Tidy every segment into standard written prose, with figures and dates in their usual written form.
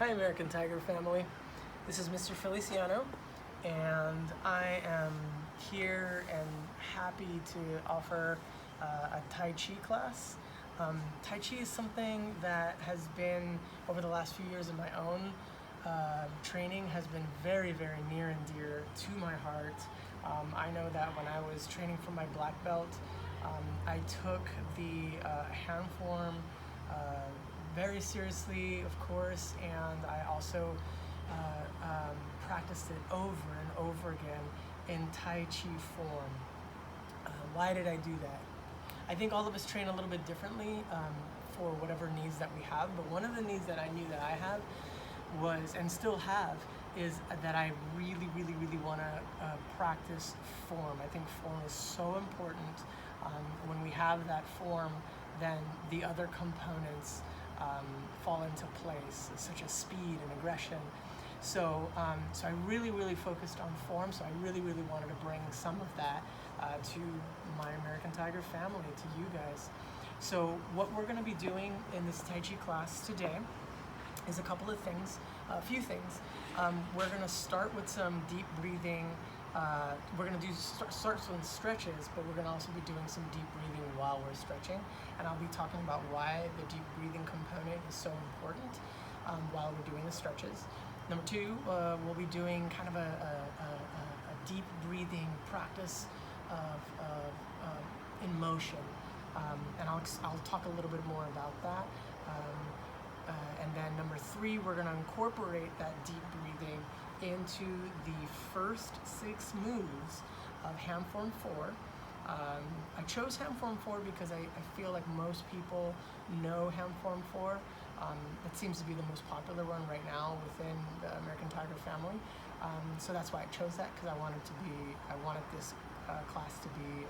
Hi American Tiger family, this is Mr. Feliciano and I am here and happy to offer a Tai Chi class. Tai Chi is something that has been, over the last few years of my own training, has been very, very near and dear to my heart. I know that when I was training for my black belt, I took the hand form very seriously, of course, and I also practiced it over and over again in Tai Chi form. Why did I do that? I think all of us train a little bit differently for whatever needs that we have, but one of the needs that I knew that I have was, and still have, is that I really want to practice form. I think form is so important. When we have that form, then the other components fall into place, such as speed and aggression. So I really focused on form, so I really wanted to bring some of that to my American Tiger family, to you guys. So what we're going to be doing in this Tai Chi class today is a couple of things, a few things. We're going to start with some deep breathing. We're going to start some stretches, but we're going to also be doing some deep breathing while we're stretching. And I'll be talking about why the deep breathing component is so important while we're doing the stretches. Number two, we'll be doing kind of a deep breathing practice in motion. And I'll talk a little bit more about that. And then number three, we're going to incorporate that deep breathing into the first 6 moves of Hand Form 4. I chose Hand Form 4 because I feel like most people know Hand Form 4. It seems to be the most popular one right now within the American Tiger family. So that's why I chose that, because I wanted this class to be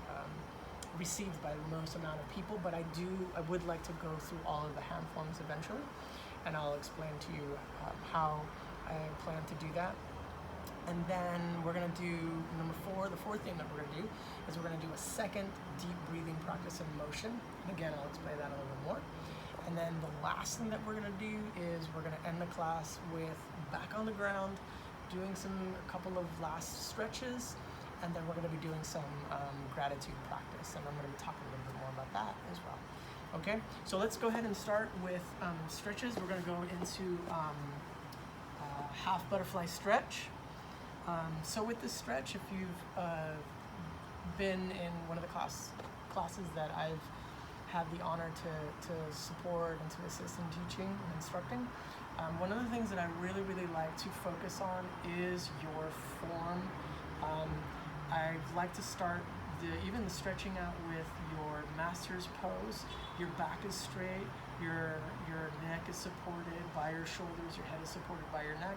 received by the most amount of people, but I would like to go through all of the hand forms eventually, and I'll explain to you how I plan to do that. And then we're going to do number 4. The fourth thing that we're going to do is we're going to do a second deep breathing practice in motion. And again, I'll explain that a little bit more. And then the last thing that we're going to do is we're going to end the class with back on the ground, doing a couple of last stretches, and then we're going to be doing some gratitude practice, and I'm going to be talking a little bit more about that as well. Okay, so let's go ahead and start with stretches. We're going to go into half butterfly stretch. So with this stretch, if you've been in one of the classes that I've had the honor to support and to assist in teaching and instructing, one of the things that I really like to focus on is your form. I like to start even the stretching out with your master's pose. Your back is straight, your neck is supported by your shoulders, your head is supported by your neck.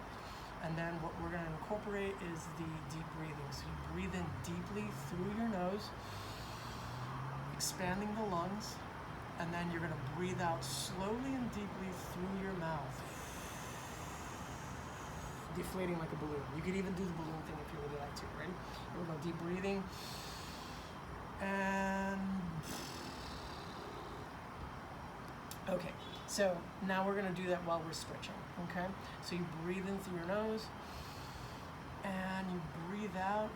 And then what we're going to incorporate is the deep breathing. So you breathe in deeply through your nose, expanding the lungs, and then you're going to breathe out slowly and deeply through your mouth, deflating like a balloon. You could even do the balloon thing if you really like to. Ready? Here we go. Deep breathing. And okay, so now we're going to do that while we're stretching. Okay, so you breathe in through your nose and you breathe out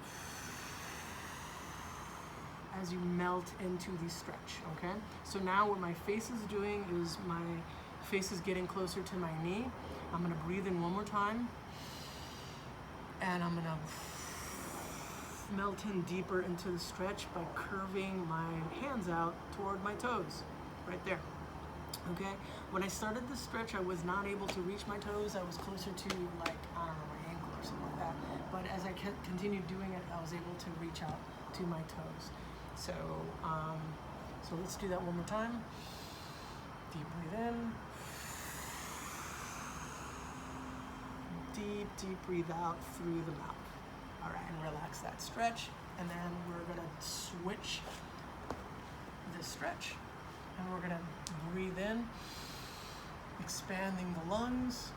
as you melt into the stretch. Okay, so now what my face is doing is my face is getting closer to my knee. I'm going to breathe in one more time, and I'm going to melt in deeper into the stretch by curving my hands out toward my toes, right there. Okay, when I started the stretch, I was not able to reach my toes. I was closer to, like, I don't know, my ankle or something like that. But as I continued doing it, I was able to reach out to my toes. So, so let's do that one more time. Deep breathe in. Deep breathe out through the mouth. All right, and relax that stretch. And then we're gonna switch this stretch. And we're gonna breathe in, expanding the lungs.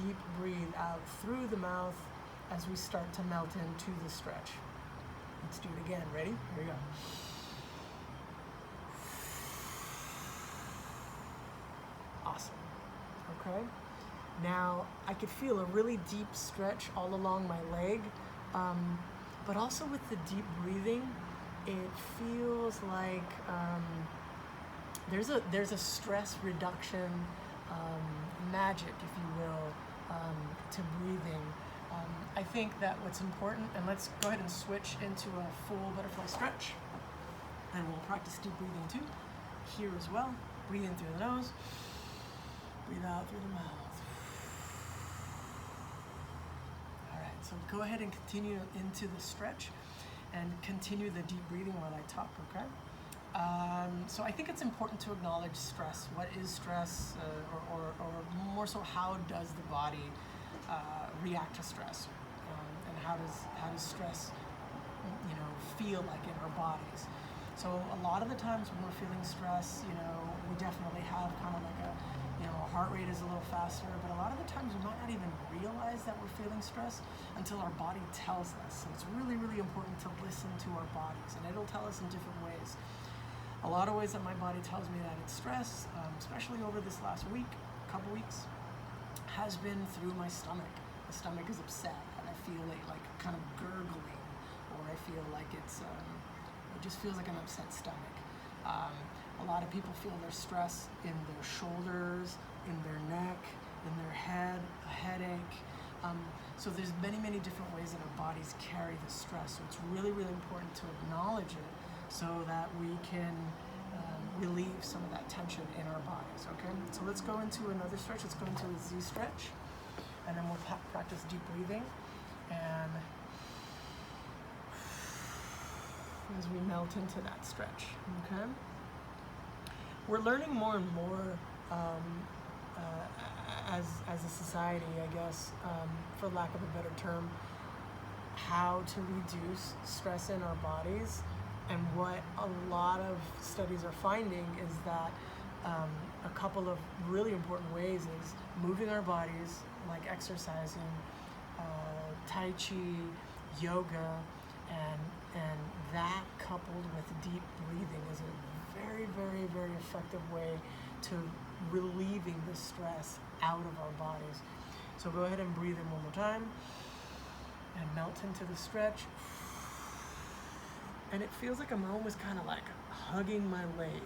Deep breathe out through the mouth as we start to melt into the stretch. Let's do it again. Ready? Here we go. awesome. Okay. Now I could feel a really deep stretch all along my leg, but also with the deep breathing, it feels like there's a stress reduction magic, if you will, to breathing. I think that what's important, and let's go ahead and switch into a full butterfly stretch, and we'll practice deep breathing too, here as well. Breathe in through the nose, breathe out through the mouth. All right, so go ahead and continue into the stretch and continue the deep breathing while I talk, okay? So I think it's important to acknowledge stress. What is stress, or more so, how does the body react to stress, and how does stress, feel like in our bodies? So a lot of the times when we're feeling stress, we definitely have kind of like a heart rate is a little faster, but a lot of the times we might not even realize that we're feeling stress until our body tells us. So it's really, really important to listen to our bodies, and it'll tell us in different ways. A lot of ways that my body tells me that it's stress, especially over this last week, couple weeks, has been through my stomach. The stomach is upset, and I feel it like kind of gurgling, or I feel like it just feels like an upset stomach. A lot of people feel their stress in their shoulders, in their neck, in their head, a headache. So there's many, many different ways that our bodies carry the stress. So it's really, really important to acknowledge it so that we can relieve some of that tension in our bodies, okay? So let's go into another stretch. Let's go into a Z stretch, and then we'll practice deep breathing. And as we melt into that stretch, okay? We're learning more and more as a society, I guess, for lack of a better term, how to reduce stress in our bodies. And what a lot of studies are finding is that a couple of really important ways is moving our bodies, like exercising, Tai Chi, yoga, and that coupled with deep breathing is a very, very, very effective way to relieving the stress out of our bodies. So go ahead and breathe in one more time and melt into the stretch. And it feels like I'm almost kind of like hugging my leg,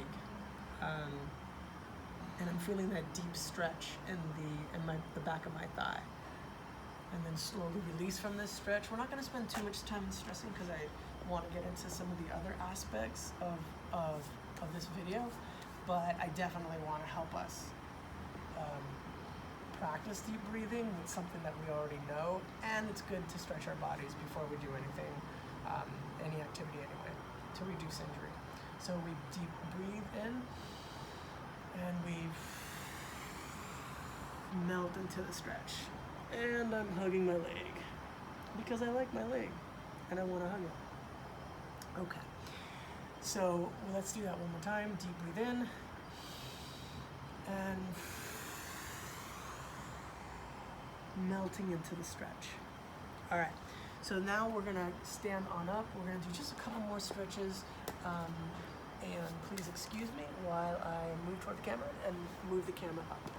and I'm feeling that deep stretch in the back of my thigh. And then slowly release from this stretch. We're not going to spend too much time stressing because I want to get into some of the other aspects of this video, but I definitely want to help us practice deep breathing. It's something that we already know, and it's good to stretch our bodies before we do anything, any activity anyway, to reduce injury. So we deep breathe in, and we melt into the stretch. And I'm hugging my leg because I like my leg and I want to hug it. Okay, so let's do that one more time. Deep breathe in and melting into the stretch. All right, so now we're gonna stand on up. We're gonna do just a couple more stretches, and please excuse me while I move toward the camera and move the camera up.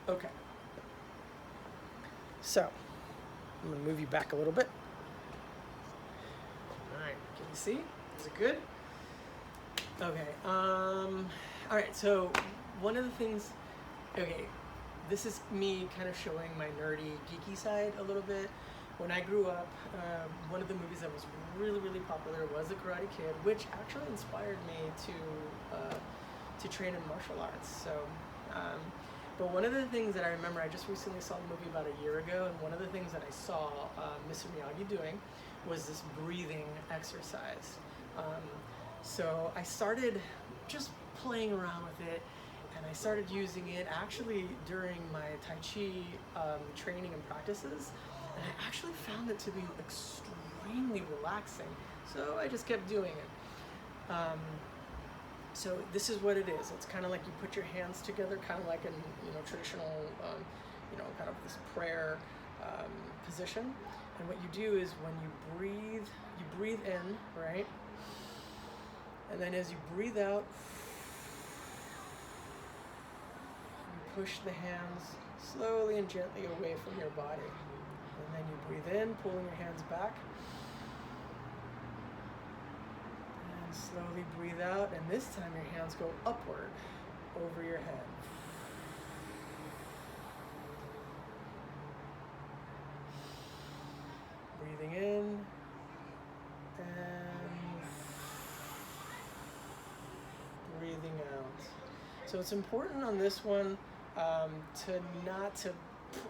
Okay, so I'm gonna move you back a little bit. All right, can you see? Is it good? Okay, all right, so one of the things, okay, this is me kind of showing my nerdy, geeky side a little bit. When I grew up, one of the movies that was really, really popular was The Karate Kid, which actually inspired me to train in martial arts. So, but one of the things that I remember, I just recently saw the movie about a year ago, and one of the things that I saw Mr. Miyagi doing was this breathing exercise. So I started just playing around with it, and I started using it actually during my Tai Chi training and practices, and I actually found it to be extremely relaxing. So I just kept doing it. So this is what it is. It's kind of like you put your hands together, kind of like in traditional, kind of this prayer position. And what you do is when you breathe in, right? And then as you breathe out, you push the hands slowly and gently away from your body. And then you breathe in, pulling your hands back. And slowly breathe out, and this time your hands go upward over your head. Breathing in and breathing out. So it's important on this one to not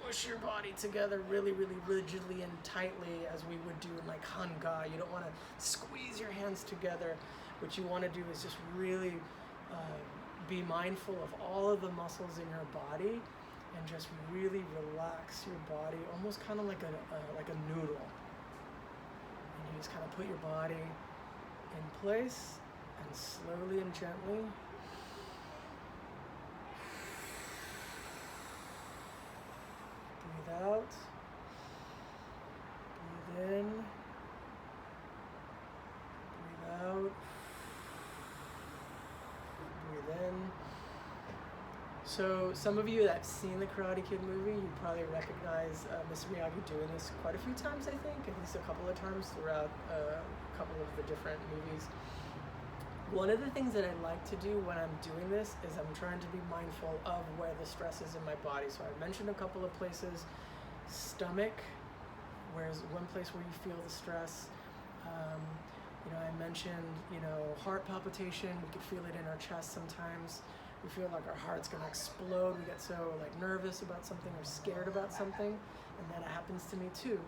push your body together really, really rigidly and tightly as we would do in like Hanga. You don't want to squeeze your hands together. What you want to do is just really be mindful of all of the muscles in your body and just really relax your body, almost kind of like a noodle. And you just kind of put your body in place and slowly and gently breathe out, breathe in, breathe out, breathe in. So some of you that have seen the Karate Kid movie, you probably recognize Mr. Miyagi doing this quite a few times, I think, at least a couple of times throughout a couple of the different movies. One of the things that I like to do when I'm doing this is I'm trying to be mindful of where the stress is in my body. So I mentioned a couple of places. Stomach, where's one place where you feel the stress. I mentioned, heart palpitation. We could feel it in our chest sometimes. We feel like our heart's gonna explode. We get so nervous about something or scared about something, and that happens to me too.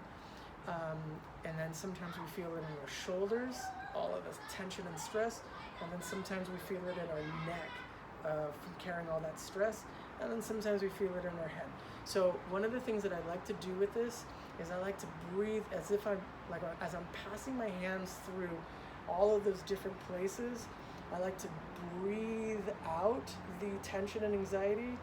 And then sometimes we feel it in our shoulders, all of this tension and stress, and then sometimes we feel it in our neck from carrying all that stress, and then sometimes we feel it in our head. So one of the things that I like to do with this is I like to breathe as if as I'm passing my hands through all of those different places. I like to breathe out the tension and anxiety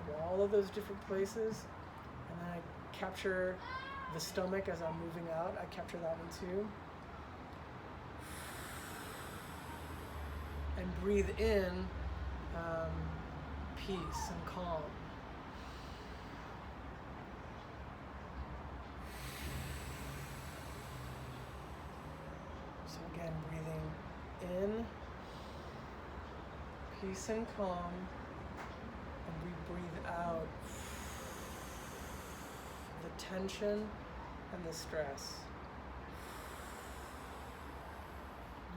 from all of those different places, and then I capture the stomach as I'm moving out. I capture that one too. And breathe in peace and calm. So again, breathing in peace and calm, and we breathe out the tension and the stress.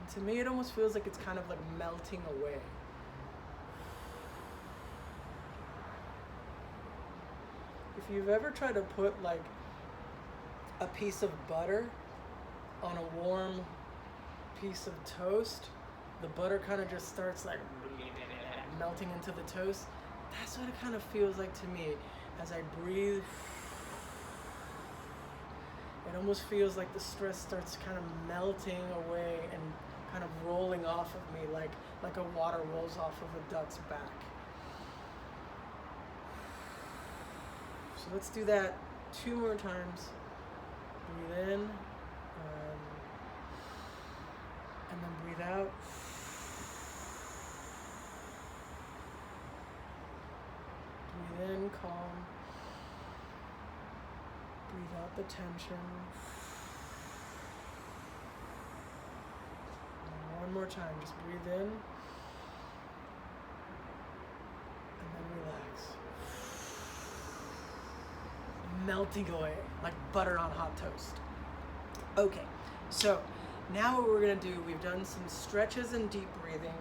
And to me, it almost feels like it's kind of like melting away. If you've ever tried to put like a piece of butter on a warm piece of toast, the butter kind of just starts like melting into the toast. That's what it kind of feels like to me as I breathe. It almost feels like the stress starts kind of melting away and kind of rolling off of me like a water rolls off of a duck's back. So let's do that 2 more times. Breathe in, and then breathe out. Breathe in, calm. Breathe out the tension. And one more time, just breathe in, and then relax. Melting away like butter on hot toast. Okay, so now what we're gonna do, we've done some stretches and deep breathing.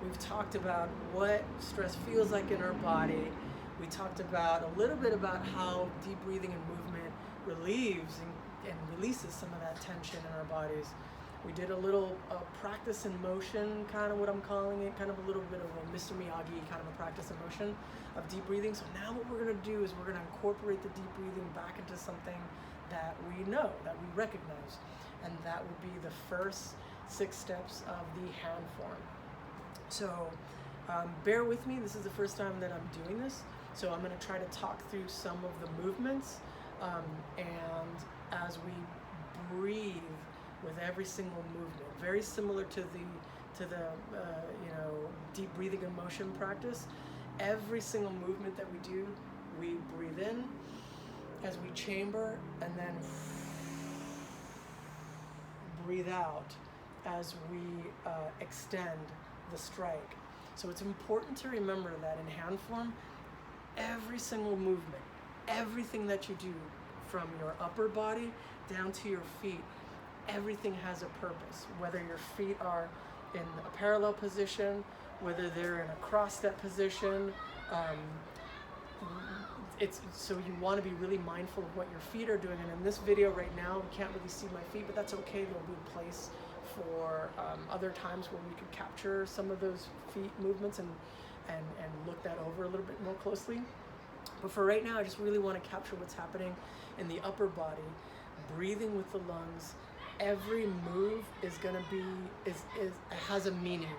We've talked about what stress feels like in our body. We talked about a little bit about how deep breathing and movement relieves and releases some of that tension in our bodies. We did a little practice in motion, kind of what I'm calling it, kind of a little bit of a Mr. Miyagi kind of a practice in motion of deep breathing. So now what we're gonna do is we're gonna incorporate the deep breathing back into something that we know, that we recognize. And that would be the first 6 steps of the hand form. So Bear with me, this is the first time that I'm doing this, so I'm going to try to talk through some of the movements, and as we breathe with every single movement, very similar to the you know, deep breathing and motion practice. Every single movement that we do, we breathe in as we chamber, and then breathe out as we extend the strike. So it's important to remember that in hand form, every single movement, everything that you do from your upper body down to your feet, everything has a purpose. Whether your feet are in a parallel position, whether they're in a cross-step position, so you want to be really mindful of what your feet are doing. And in this video right now, we can't really see my feet, but that's okay. There'll be a place for other times where we could capture some of those feet movements and look that over a little bit more closely. But for right now, I just really want to capture what's happening in the upper body, breathing with the lungs. Every move is going to be, has a meaning.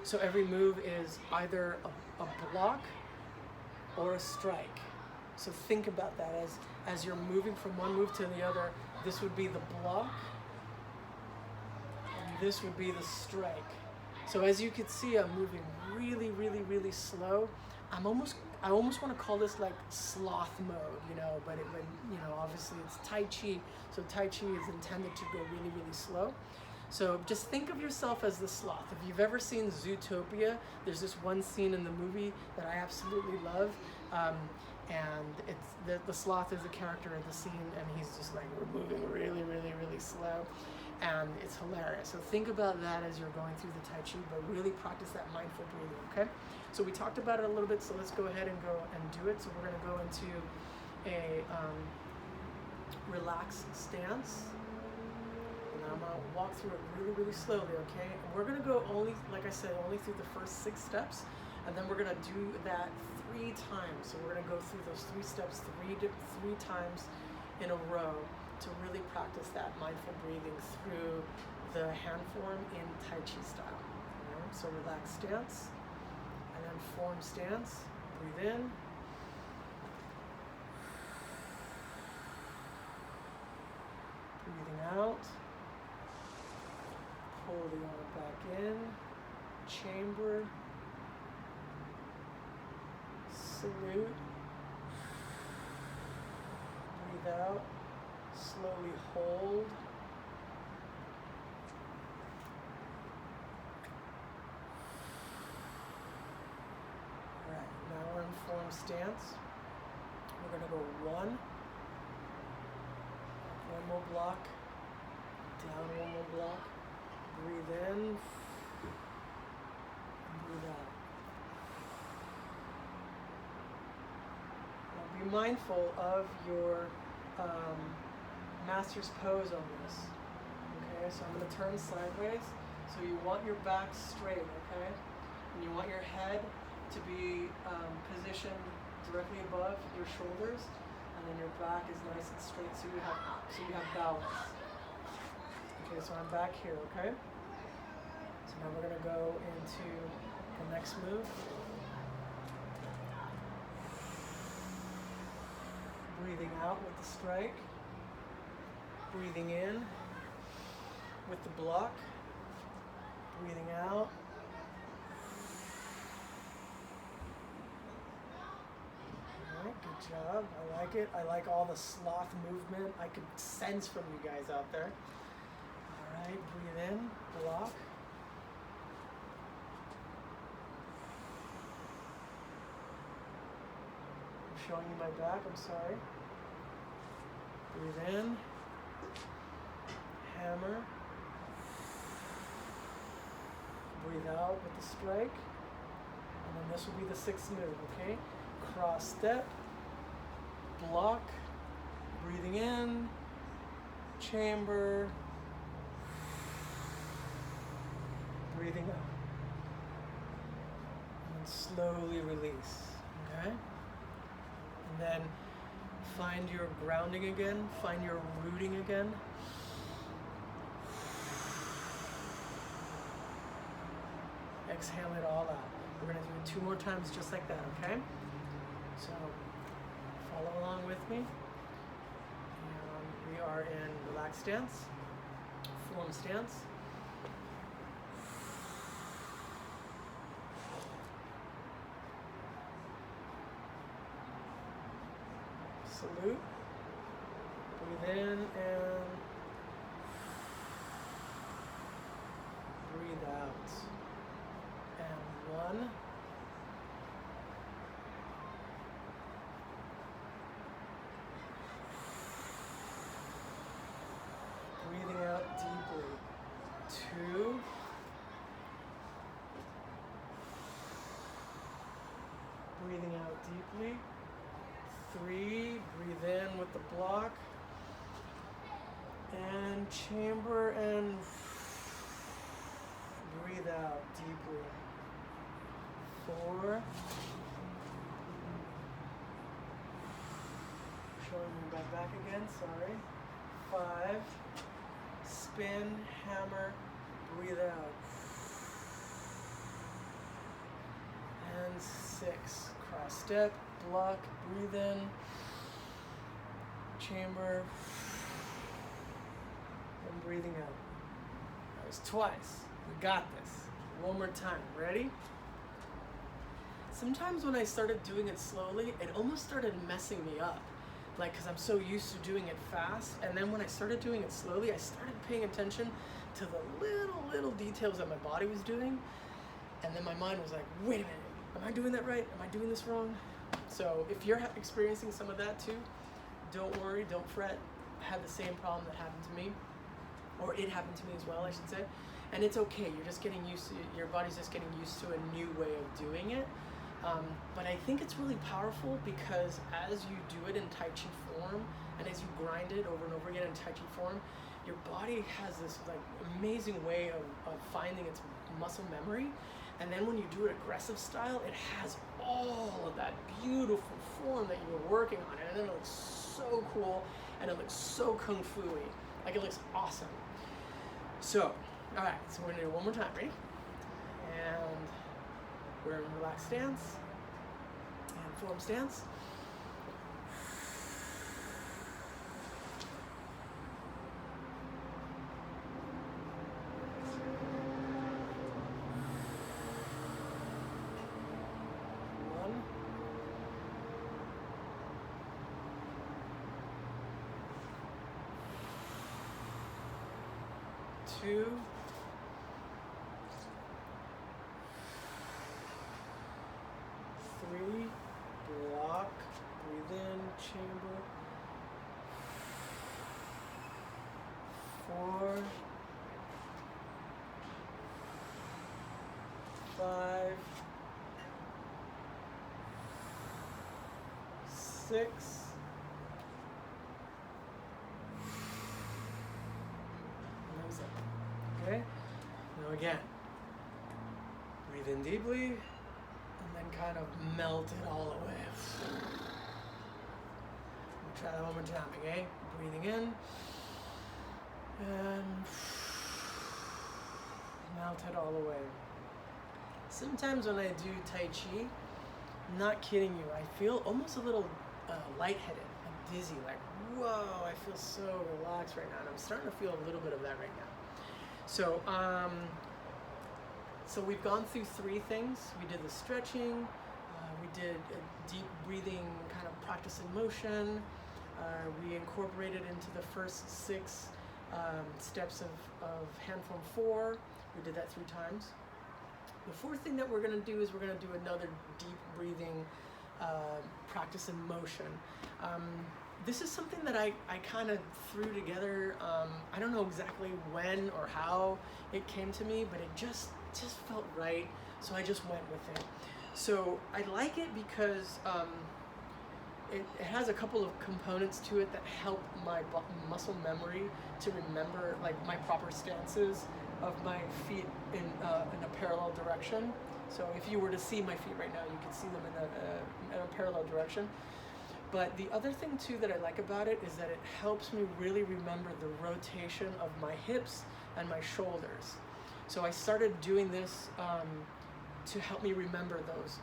So every move is either a block or a strike. So think about that as you're moving from one move to the other. This would be the block, and this would be the strike. So as you can see, I'm moving really, really, really slow. I almost want to call this like sloth mode, you know, but you know, obviously it's Tai Chi, so Tai Chi is intended to go really, really slow. So just think of yourself as the sloth. If you've ever seen Zootopia, there's this one scene in the movie that I absolutely love, and it's the sloth is the character in the scene, and he's just like, we're moving really, really, really slow, and it's hilarious. So think about that as you're going through the Tai Chi, but really practice that mindful breathing, okay? So we talked about it a little bit, so let's go ahead and go and do it. So we're gonna go into a relaxed stance. And I'm gonna walk through it really, really slowly, okay? And we're gonna go only, like I said, only through the first 6 steps, and then we're gonna do that 3 times. So we're gonna go through those 3 steps three times in a row to really practice that mindful breathing through the hand form in Tai Chi style. Okay? So relaxed stance, and then form stance. Breathe in. Breathing out. Pull the arm back in, chamber, salute, breathe out, slowly hold, alright, now we're in form stance. We're going to go 1 more block, down 1 more block. Breathe in, breathe out. Now be mindful of your master's pose on this. Okay, so I'm going to turn sideways. So you want your back straight, okay? And you want your head to be positioned directly above your shoulders, and then your back is nice and straight, so you have balance. Okay, so I'm back here, okay? So now we're gonna go into the next move. Breathing out with the strike. Breathing in with the block. Breathing out. Alright, good job. I like it. I like all the sloth movement I could sense from you guys out there. Alright, breathe in, block. I'm showing you my back, I'm sorry. Breathe in, hammer. Breathe out with the strike. And then this will be the 6th move, okay? Cross step, block, breathing in, chamber, breathing out, and then slowly release, okay? And then find your grounding again, find your rooting again. exhale it all out. We're gonna do it 2 more times just like that, okay? So follow along with me. We are in relaxed stance, form stance. Salute. Breathe in and breathe out. And 1. Breathing out deeply. 2. Breathing out deeply. 3. Breathe in with the block. And chamber and breathe out deeply. 4. Showing me my back again, sorry. 5. Spin, hammer, breathe out. And 6. Cross step, block, breathe in. Chamber. And breathing out. That was twice. We got this. 1 more time. Ready? Sometimes when I started doing it slowly, it almost started messing me up. Like, because I'm so used to doing it fast. And then when I started doing it slowly, I started paying attention to the little details that my body was doing. And then my mind was like, wait a minute, am I doing that right? Am I doing this wrong? So if you're experiencing some of that too, don't worry, don't fret. I had the same problem that happened to me, or it happened to me as well, I should say. And it's okay, you're just getting used to it. Your body's just getting used to a new way of doing it. But I think it's really powerful because as you do it in Tai Chi form, and as you grind it over and over again in Tai Chi form, your body has this like amazing way of finding its muscle memory. And then when you do it aggressive style, it has all of that beautiful form that you were working on. And then it looks so cool, and it looks so kung fu-y. Like, it looks awesome. So, all right, so we're gonna do it 1 more time, ready? And we're in relaxed stance and form stance. One. 2. 3, block, breathe in, chamber. 4, 5, 6, and that. Okay? Now again, breathe in deeply, and then kind of melt it all away. We'll try that 1 more time, okay? Breathing in, and melt it all away. Sometimes when I do Tai Chi, I'm not kidding you, I feel almost a little lightheaded, like dizzy, like, whoa, I feel so relaxed right now, and I'm starting to feel a little bit of that right now. So, so we've gone through 3 things. We did the stretching, we did a deep breathing kind of practice in motion, we incorporated into the first 6 steps of hand form 4. We did that 3 times. The 4th thing that we're going to do is we're going to do another deep breathing practice in motion. This is something that I kind of threw together. I don't know exactly when or how it came to me, but it just felt right, so I just went with it. So I like it because it has a couple of components to it that help my muscle memory to remember like my proper stances of my feet in a parallel direction. So if you were to see my feet right now, you could see them in a parallel direction. But the other thing too that I like about it is that it helps me really remember the rotation of my hips and my shoulders. So I started doing this to help me remember those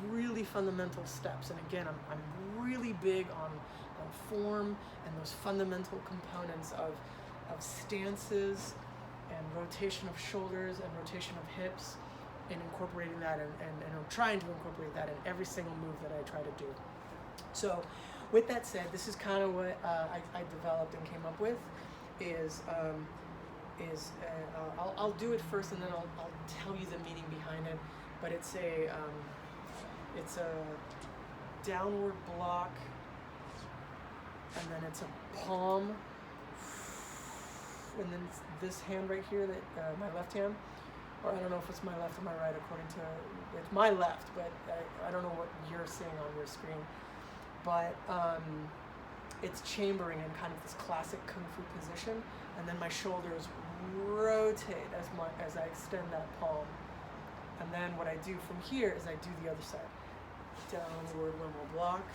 really fundamental steps. And again, I'm really big on form and those fundamental components of stances and rotation of shoulders and rotation of hips, and incorporating that and I'm trying to incorporate that in every single move that I try to do. So with that said, this is kind of what I developed and came up with I'll do it first and then I'll tell you the meaning behind it. But it's a downward block, and then it's a palm, and then it's this hand right here, that my left hand, or I don't know if it's my left or my right, according to, it's my left, but I don't know what you're seeing on your screen. But it's chambering in kind of this classic Kung Fu position, and then my shoulders rotate as I extend that palm. And then what I do from here is I do the other side. Downward one more block.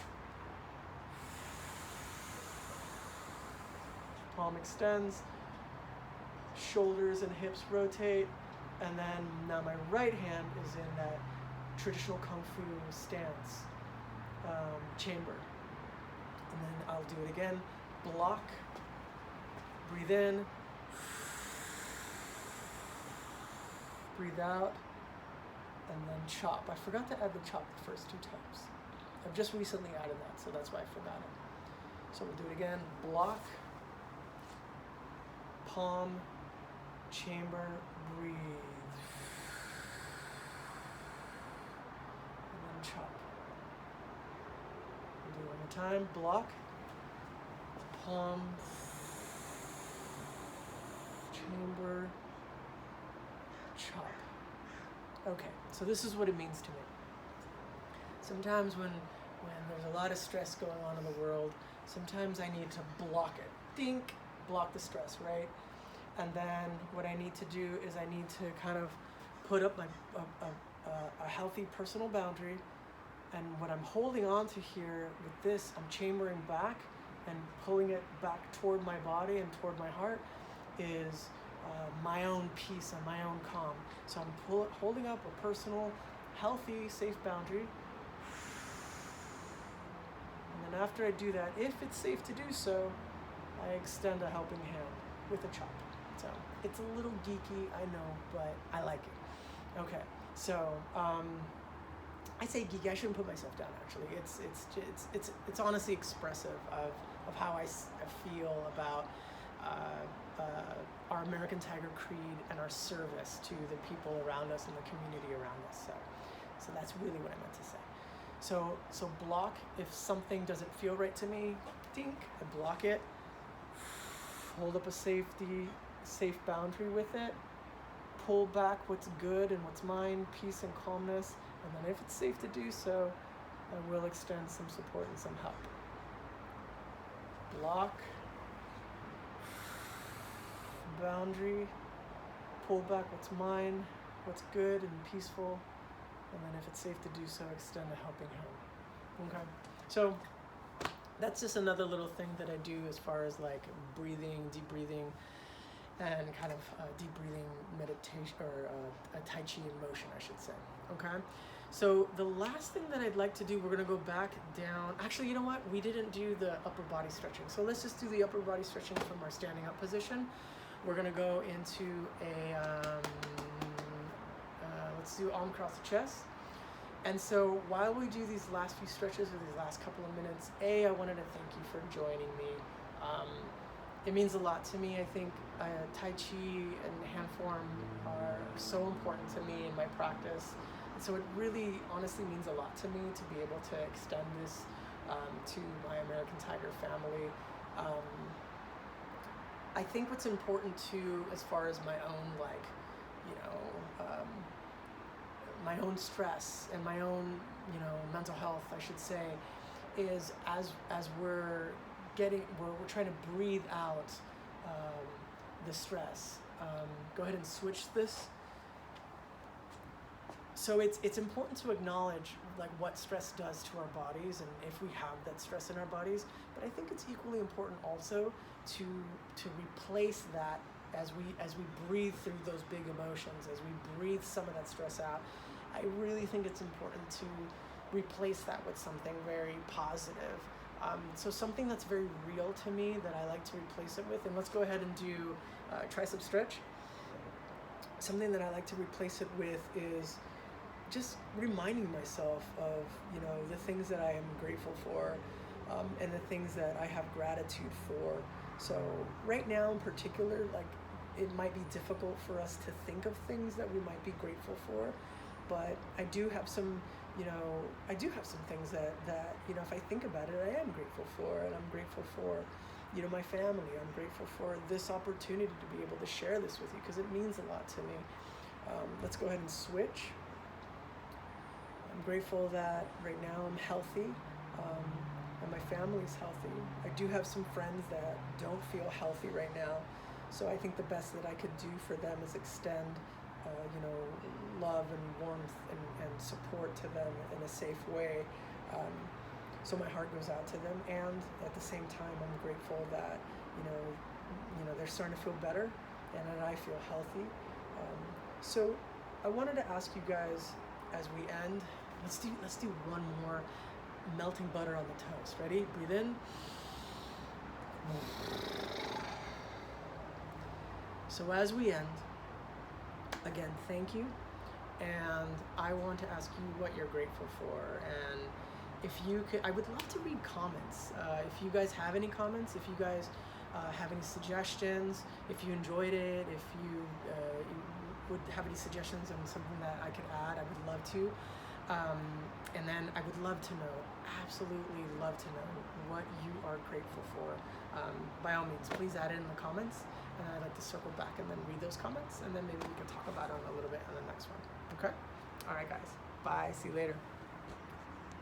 Palm extends. Shoulders and hips rotate. And then now my right hand is in that traditional Kung Fu stance, chamber. And then I'll do it again. Block. Breathe in. Breathe out. And then chop. I forgot to add the chop the first 2 times. I've just recently added that, so that's why I forgot it. So we'll do it again. Block, palm, chamber, breathe. And then chop. We'll do it one more time. Block, palm, chamber, chop. Okay, so this is what it means to me. Sometimes when there's a lot of stress going on in the world, sometimes I need to block it. Dink, block the stress, right? And then what I need to do is I need to kind of put up a healthy personal boundary. And what I'm holding on to here with this, I'm chambering back and pulling it back toward my body and toward my heart, is my own peace and my own calm. So I'm holding up a personal, healthy, safe boundary. And then after I do that, if it's safe to do so, I extend a helping hand with a chop. So it's a little geeky, I know, but I like it. Okay, so I say geeky. I shouldn't put myself down. Actually, it's honestly expressive of how I feel about our American Tiger Creed and our service to the people around us and the community around us. So that's really what I meant to say. So block, if something doesn't feel right to me, dink, I block it. Hold up a safe boundary with it. Pull back what's good and what's mine, peace and calmness. And then if it's safe to do so, I will extend some support and some help. Block. Boundary. Pull back what's mine, what's good and peaceful. And then if it's safe to do so, extend a helping hand. Okay. So that's just another little thing that I do as far as like breathing, deep breathing, and kind of deep breathing meditation, or a Tai Chi in motion, I should say. Okay. So the last thing that I'd like to do, we're going to go back down. Actually, you know what? We didn't do the upper body stretching. So let's just do the upper body stretching from our standing up position. We're going to go into let's do arm across the chest. And so while we do these last few stretches, or these last couple of minutes, I wanted to thank you for joining me. It means a lot to me. I think Tai Chi and hand form are so important to me in my practice. And so it really honestly means a lot to me to be able to extend this to my American Tiger family. I think what's important too, as far as my own, like, my own stress and my own, mental health, I should say, is as we're trying to breathe out the stress. Go ahead and switch this. So it's important to acknowledge like what stress does to our bodies and if we have that stress in our bodies. But I think it's equally important also to replace that as we breathe through those big emotions, as we breathe some of that stress out, I really think it's important to replace that with something very positive. So something that's very real to me that I like to replace it with, and let's go ahead and do tricep stretch. Something that I like to replace it with is just reminding myself of, you know, the things that I am grateful for, and the things that I have gratitude for. So right now in particular, like, it might be difficult for us to think of things that we might be grateful for, but I do have some, you know, I do have some things that, you know, if I think about it, I am grateful for, and I'm grateful for, you know, my family. I'm grateful for this opportunity to be able to share this with you because it means a lot to me. Let's go ahead and switch. I'm grateful that right now I'm healthy, and my family's healthy. I do have some friends that don't feel healthy right now, so I think the best that I could do for them is extend, you know, love and warmth and support to them in a safe way. So my heart goes out to them, and at the same time, I'm grateful that you know they're starting to feel better, and that I feel healthy. So I wanted to ask you guys as we end. Let's do one more melting butter on the toast. Ready? Breathe in. So as we end, again, thank you. And I want to ask you what you're grateful for. And if you could, I would love to read comments. If you guys have any comments, if you guys have any suggestions, if you enjoyed it, if you would have any suggestions on something that I could add, I would love to. And then I would love to know, absolutely love to know what you are grateful for. By all means, please add it in the comments, and I'd like to circle back and then read those comments, and then maybe we can talk about it a little bit on the next one. Okay? All right, guys. Bye. See you later.